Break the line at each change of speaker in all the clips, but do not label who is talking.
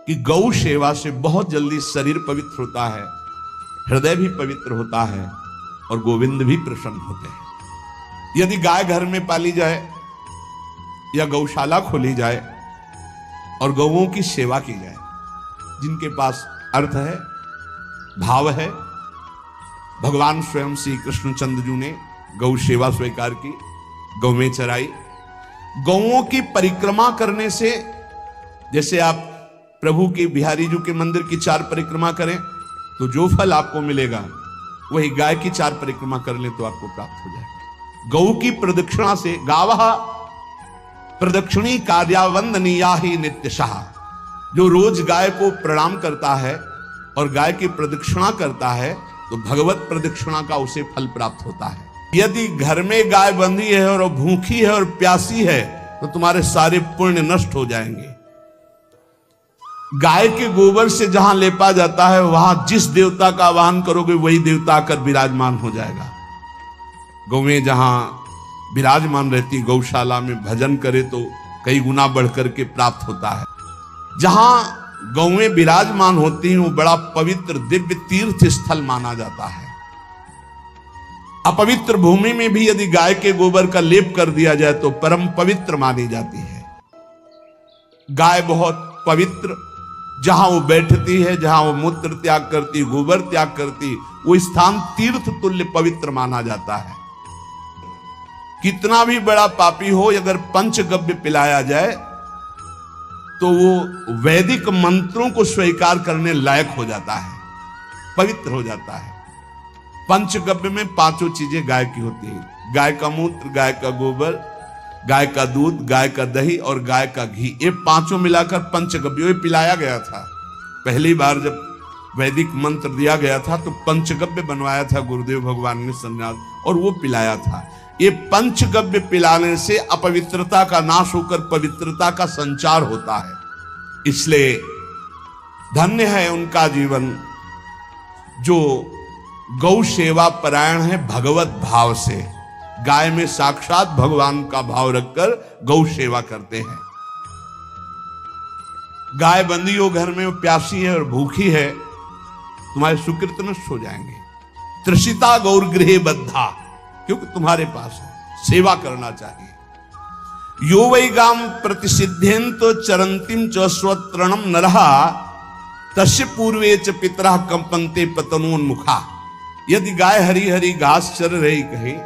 कि गौ सेवा से बहुत जल्दी शरीर पवित्र होता है, हृदय भी पवित्र होता है और गोविंद भी प्रसन्न होते हैं। यदि गाय घर में पाली जाए या गौशाला खोली जाए और गौओं की सेवा की जाए, जिनके पास अर्थ है, भाव है, भगवान स्वयं श्री कृष्णचंद्र जी ने गौ सेवा स्वीकार की, गौ में चराई। गौओं की परिक्रमा करने से, जैसे आप प्रभु के बिहारी जी के मंदिर की 4 परिक्रमा करें तो जो फल आपको मिलेगा वही गाय की 4 परिक्रमा कर लें तो आपको प्राप्त हो जाएगा। गौ की प्रदक्षिणा से, गावः प्रदक्षिणी कार्यावंदनीया ही नित्यशः, जो रोज गाय को प्रणाम करता है और गाय की प्रदक्षिणा करता है तो भगवत प्रदक्षिणा का उसे फल प्राप्त होता है। यदि घर में गाय बंधी है और भूखी है और प्यासी है तो तुम्हारे सारे पुण्य नष्ट हो जाएंगे। गाय के गोबर से जहां लेपा जाता है वहां जिस देवता का आवाहन करोगे वही देवता आकर विराजमान हो जाएगा। गौएं जहां विराजमान रहती, गौशाला में भजन करे तो कई गुना बढ़कर के प्राप्त होता है। जहां गौएं विराजमान होती हैं वो बड़ा पवित्र दिव्य तीर्थ स्थल माना जाता है। अपवित्र भूमि में भी यदि गाय के गोबर का लेप कर दिया जाए तो परम पवित्र मानी जाती है। गाय बहुत पवित्र, जहां वो बैठती है, जहां वो मूत्र त्याग करती, गोबर त्याग करती, वो स्थान तीर्थ तुल्य पवित्र माना जाता है। कितना भी बड़ा पापी हो, अगर पंचगव्य पिलाया जाए तो वो वैदिक मंत्रों को स्वीकार करने लायक हो जाता है, पवित्र हो जाता है। पंचगव्य में 5 चीजें गाय की होती है: गाय का मूत्र, गाय का गोबर, गाय का दूध, गाय का दही और गाय का घी। ये 5 मिलाकर पंचगव्य पिलाया गया था। पहली बार जब वैदिक मंत्र दिया गया था तो पंचगव्य बनवाया था गुरुदेव भगवान ने सन्यास, और वो पिलाया था। ये पंचगव्य पिलाने से अपवित्रता का नाश होकर पवित्रता का संचार होता है। इसलिए धन्य है उनका जीवन जो गौ सेवा परायण है भगवत भाव से। गाय में साक्षात भगवान का भाव रखकर गौ सेवा करते हैं। गाय बंदी हो घर में, वो प्यासी है और भूखी है, तुम्हारे सुकृत नष्ट हो जाएंगे। तृषिता गौर गृहे बद्धा, क्योंकि तुम्हारे पास है, सेवा करना चाहिए। यो वै गाम प्रतिसिद्धेन तो चरंतिम च स्वतरणम नरहा तस्य पूर्वे च पितरः कंपन्ते पतनोन्मुखा। यदि गाय हरी हरी घास चर रही कहीं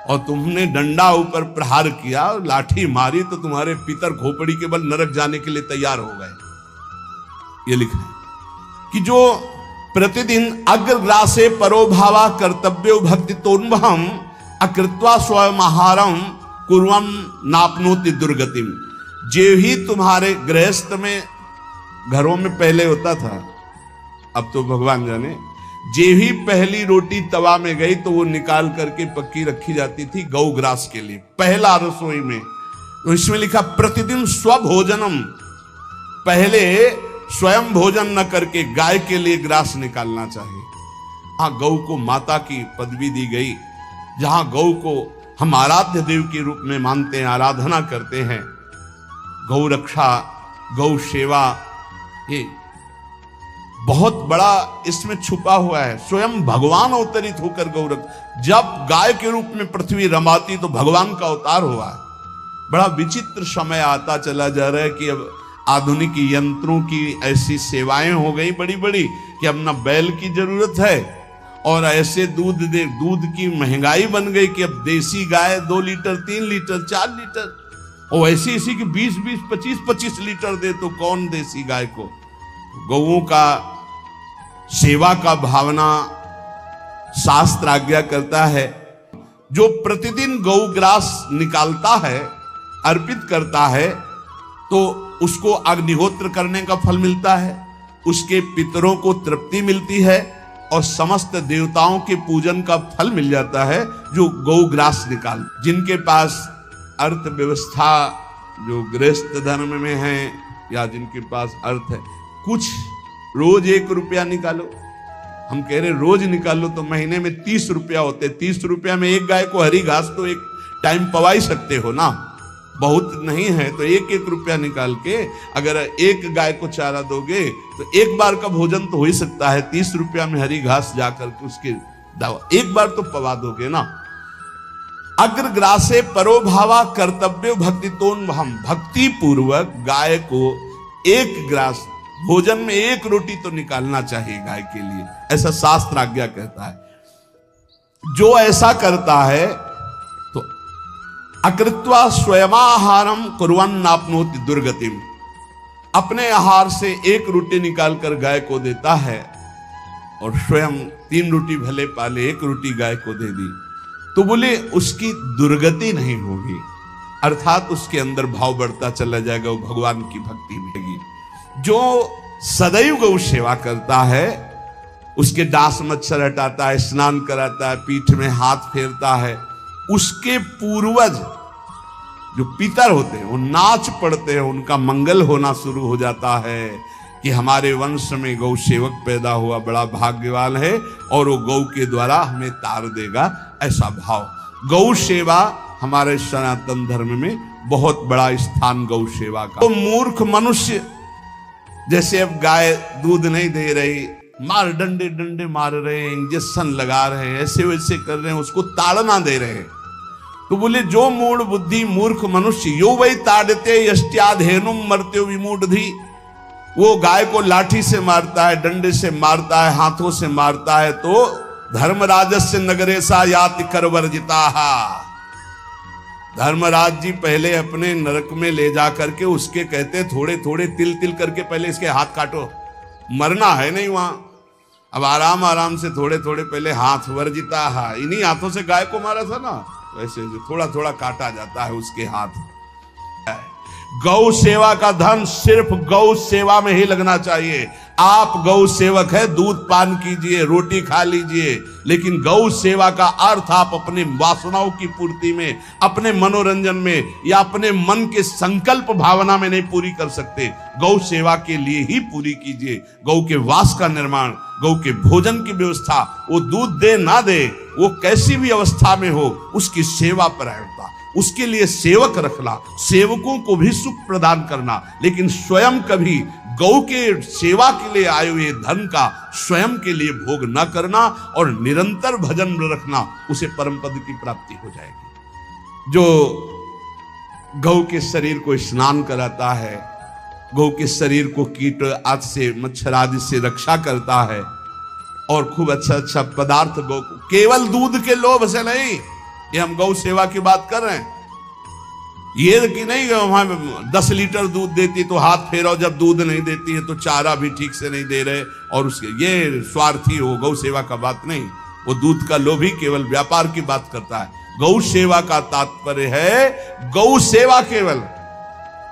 और तुमने डंडा ऊपर प्रहार किया और लाठी मारी तो तुम्हारे पितर खोपड़ी के बल नरक जाने के लिए तैयार हो गए। ये लिखा है कि जो प्रतिदिन अग्रग्रासे परोभावा कर्तव्यो भक्ति तोन्वहम अकृत्वा स्वयं आहारम कुर्वम नापनोति दुर्गतिम। जे ही तुम्हारे गृहस्थ में, घरों में पहले होता था, अब तो भगवान जाने, जे ही पहली रोटी तवा में गई तो वो निकाल करके पक्की रखी जाती थी गौग्रास के लिए, पहला रसोई में। तो इसमें लिखा प्रतिदिन स्वभोजनम, पहले स्वयं भोजन न करके गाय के लिए ग्रास निकालना चाहिए। हाँ, गौ को माता की पदवी दी गई, जहां गौ को हम आराध्य देव के रूप में मानते हैं, आराधना करते हैं। गौ रक्षा, गौ सेवा, ये बहुत बड़ा इसमें छुपा हुआ है। स्वयं भगवान अवतरित होकर गौ रक्षा, जब गाय के रूप में पृथ्वी रमाती तो भगवान का अवतार हुआ है। बड़ा विचित्र समय आता चला जा रहा है कि अब आधुनिक यंत्रों की ऐसी सेवाएं हो गई बड़ी बड़ी कि अब ना बैल की जरूरत है, और ऐसे दूध की महंगाई बन गई कि अब देसी गाय 2 लीटर 3 लीटर 4 लीटर, और ऐसी इसी की 20-20 25-25 लीटर दे तो कौन देसी गाय को। गौओं का सेवा का भावना शास्त्र आज्ञा करता है। जो प्रतिदिन गौग्रास निकालता है, अर्पित करता है, तो उसको अग्निहोत्र करने का फल मिलता है, उसके पितरों को तृप्ति मिलती है और समस्त देवताओं के पूजन का फल मिल जाता है जो गौग्रास निकाल। जिनके पास अर्थव्यवस्था, जो गृहस्थ धर्म में है या जिनके पास अर्थ है, कुछ रोज 1 रुपया निकालो। हम कह रहे रोज निकालो तो महीने में 30 रुपया होते। 30 रुपया में एक गाय को हरी घास तो एक टाइम पवा ही सकते हो ना। बहुत नहीं है तो 1-1 रुपया निकाल के अगर एक गाय को चारा दोगे तो एक बार का भोजन तो हो ही सकता है। 30 रुपया में हरी घास जाकर के उसके दावा एक बार तो पवा दोगे ना। अग्रग्रासे परोभावा कर्तव्य भक्तितोन हम, भक्ति पूर्वक गाय को एक ग्रास भोजन में 1 रोटी तो निकालना चाहिए गाय के लिए, ऐसा शास्त्र आज्ञा कहता है। जो ऐसा करता है तो अकृत्वा स्वयमाहारम कुर्वन् नाप्नोति दुर्गतिम, अपने आहार से 1 रोटी निकालकर गाय को देता है और स्वयं 3 रोटी भले पाले 1 रोटी गाय को दे दी तो बोले उसकी दुर्गति नहीं होगी, अर्थात उसके अंदर भाव बढ़ता चला जाएगा, वो भगवान की भक्ति मिलेगी। जो सदैव गौ सेवा करता है, उसके डांस मच्छर हटाता है, स्नान कराता है, पीठ में हाथ फेरता है, उसके पूर्वज जो पितर होते हैं वो नाच पड़ते हैं, उनका मंगल होना शुरू हो जाता है कि हमारे वंश में गौ सेवक पैदा हुआ, बड़ा भाग्यवान है और वो गौ के द्वारा हमें तार देगा, ऐसा भाव। गौ सेवा हमारे सनातन धर्म में बहुत बड़ा स्थान गौ सेवा का। तो मूर्ख मनुष्य जैसे अब गाय दूध नहीं दे रही, मार डंडे डंडे मार रहे हैं, इंजेक्शन लगा रहे हैं, ऐसे वैसे कर रहे हैं, उसको ताड़ना दे रहे हैं। तो बोले जो मूढ़ बुद्धि मूर्ख मनुष्य यो वही ताड़ते यष्ट्याधेनुम मर्त्यो विमूढ़धि, वो गाय को लाठी से मारता है, डंडे से मारता है, हाथों से मारता है तो धर्मराजस्य नगरेशा याति करवर्जिता। धर्मराज जी पहले अपने नरक में ले जा करके उसके कहते थोड़े थोड़े तिल तिल करके पहले इसके हाथ काटो, मरना है नहीं वहां, अब आराम आराम से थोड़े थोड़े पहले हाथ वर्जिता। इन्हीं हाथों से गाय को मारा था ना, वैसे थोड़ा थोड़ा काटा जाता है उसके हाथ। गौ सेवा का धन सिर्फ गौ सेवा में ही लगना चाहिए। आप गौ सेवक है, दूध पान कीजिए, रोटी खा लीजिए, लेकिन गौ सेवा का अर्थ आप अपने वासनाओं की पूर्ति में, अपने मनोरंजन में या अपने मन के संकल्प भावना में नहीं पूरी कर सकते। गौ सेवा के लिए ही पूरी कीजिए। गौ के वास का निर्माण, गौ के भोजन की व्यवस्था, वो दूध दे ना दे, वो कैसी भी अवस्था में हो, उसकी सेवा परायणता, उसके लिए सेवक रखना, सेवकों को भी सुख प्रदान करना, लेकिन स्वयं कभी गौ के सेवा के लिए आए हुए धन का स्वयं के लिए भोग न करना और निरंतर भजन रखना, उसे परम पद की प्राप्ति हो जाएगी। जो गौ के शरीर को स्नान कराता है, गौ के शरीर को कीट आदि से, मच्छर आदि से रक्षा करता है और खूब अच्छा अच्छा पदार्थ गौ को, केवल दूध के लोभ से नहीं, ये हम गौ सेवा की बात कर रहे हैं, ये कि नहीं वहां 10 लीटर दूध देती तो हाथ फेरो, जब दूध नहीं देती है तो चारा भी ठीक से नहीं दे रहे और उसके ये स्वार्थी हो, गौ सेवा का बात नहीं। वो दूध का लोभी केवल व्यापार की बात करता है। गौ सेवा का तात्पर्य है गौ सेवा केवल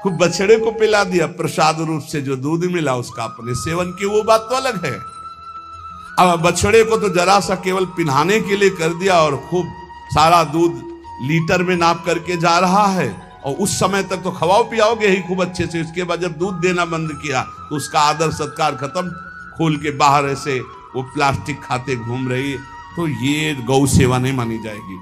खूब बछड़े को पिला दिया प्रसाद रूप से, जो दूध मिला उसका अपने सेवन की, वो बात तो अलग है। अब बछड़े को तो जरा सा केवल पिन्हाने के लिए कर दिया और खूब सारा दूध लीटर में नाप करके जा रहा है और उस समय तक तो खवाओ पियाओगे ही खूब अच्छे से, उसके बाद जब दूध देना बंद किया तो उसका आदर सत्कार खत्म, खोल के बाहर ऐसे वो प्लास्टिक खाते घूम रही, तो ये गौ सेवा नहीं मानी जाएगी।